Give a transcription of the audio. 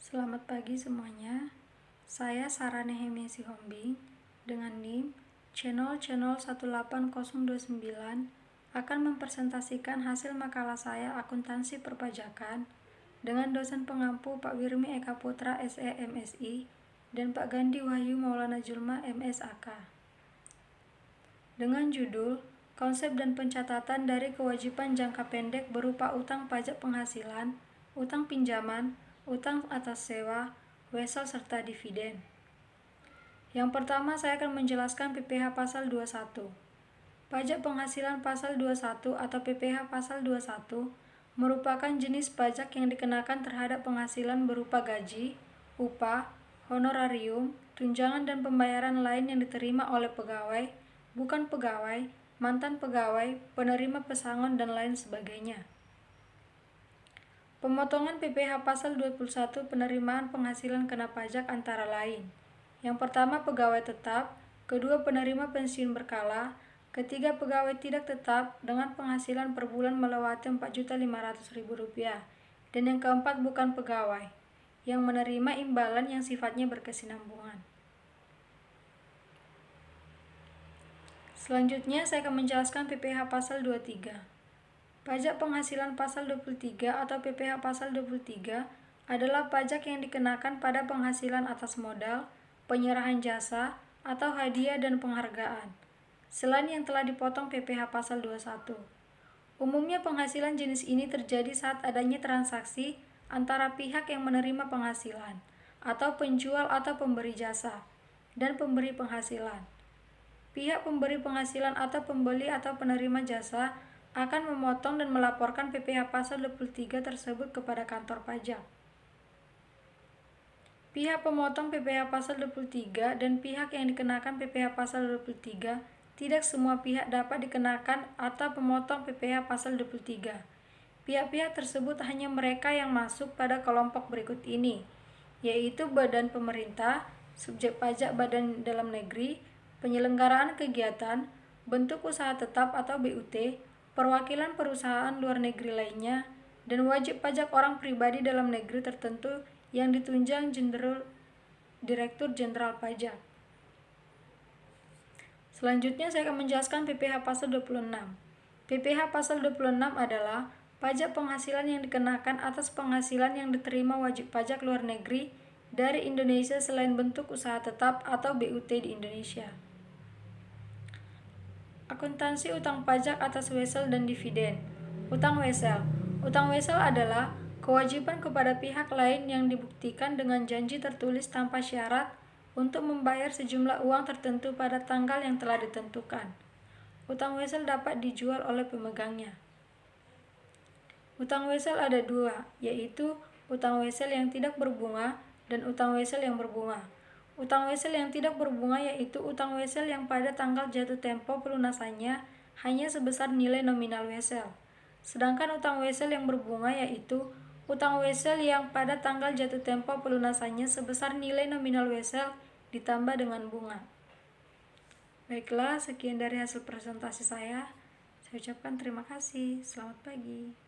Selamat pagi semuanya. Saya Sarah Nehemia Sihombing dengan NIM channel 18029 akan mempresentasikan hasil makalah saya akuntansi perpajakan dengan dosen pengampu Pak Wirmi Eka Putra SE MSI dan Pak Gandhi Wahyu Maulana Julma MSAK. Dengan judul Konsep dan pencatatan dari kewajiban jangka pendek berupa utang pajak penghasilan, utang pinjaman, utang atas sewa, wesel serta dividen. Yang pertama saya akan menjelaskan PPh pasal 21. Pajak penghasilan pasal 21 atau PPh pasal 21 merupakan jenis pajak yang dikenakan terhadap penghasilan berupa gaji, upah, honorarium, tunjangan dan pembayaran lain yang diterima oleh pegawai, bukan pegawai, mantan pegawai, penerima pesangon dan lain sebagainya. Pemotongan PPh pasal 21 penerimaan penghasilan kena pajak antara lain. Yang pertama pegawai tetap, kedua penerima pensiun berkala, ketiga pegawai tidak tetap dengan penghasilan per bulan melewati Rp4.500.000, dan yang keempat bukan pegawai, yang menerima imbalan yang sifatnya berkesinambungan. Selanjutnya saya akan menjelaskan PPh pasal 23. Pajak penghasilan pasal 23 atau PPh pasal 23 adalah pajak yang dikenakan pada penghasilan atas modal, penyerahan jasa, atau hadiah dan penghargaan, selain yang telah dipotong PPh pasal 21. Umumnya penghasilan jenis ini terjadi saat adanya transaksi antara pihak yang menerima penghasilan, atau penjual atau pemberi jasa, dan pemberi penghasilan. Pihak pemberi penghasilan atau pembeli atau penerima jasa akan memotong dan melaporkan PPh pasal 23 tersebut kepada kantor pajak. Pihak pemotong PPh pasal 23 dan pihak yang dikenakan PPh pasal 23 tidak semua pihak dapat dikenakan atau pemotong PPh pasal 23. Pihak-pihak tersebut hanya mereka yang masuk pada kelompok berikut ini, yaitu badan pemerintah, subjek pajak badan dalam negeri, penyelenggaraan kegiatan, bentuk usaha tetap atau BUT, perwakilan perusahaan luar negeri lainnya, dan wajib pajak orang pribadi dalam negeri tertentu yang ditunjang Direktur Jenderal Pajak. Selanjutnya saya akan menjelaskan PPh pasal 26. PPh pasal 26 adalah pajak penghasilan yang dikenakan atas penghasilan yang diterima wajib pajak luar negeri dari Indonesia selain bentuk usaha tetap atau BUT di Indonesia. Akuntansi utang pajak atas wesel dan dividen. Utang wesel. Utang wesel adalah kewajiban kepada pihak lain yang dibuktikan dengan janji tertulis tanpa syarat untuk membayar sejumlah uang tertentu pada tanggal yang telah ditentukan. Utang wesel dapat dijual oleh pemegangnya. Utang wesel ada dua, yaitu utang wesel yang tidak berbunga dan utang wesel yang berbunga. Utang wesel yang tidak berbunga yaitu utang wesel yang pada tanggal jatuh tempo pelunasannya hanya sebesar nilai nominal wesel. Sedangkan utang wesel yang berbunga yaitu utang wesel yang pada tanggal jatuh tempo pelunasannya sebesar nilai nominal wesel ditambah dengan bunga. Baiklah, sekian dari hasil presentasi saya. Saya ucapkan terima kasih. Selamat pagi.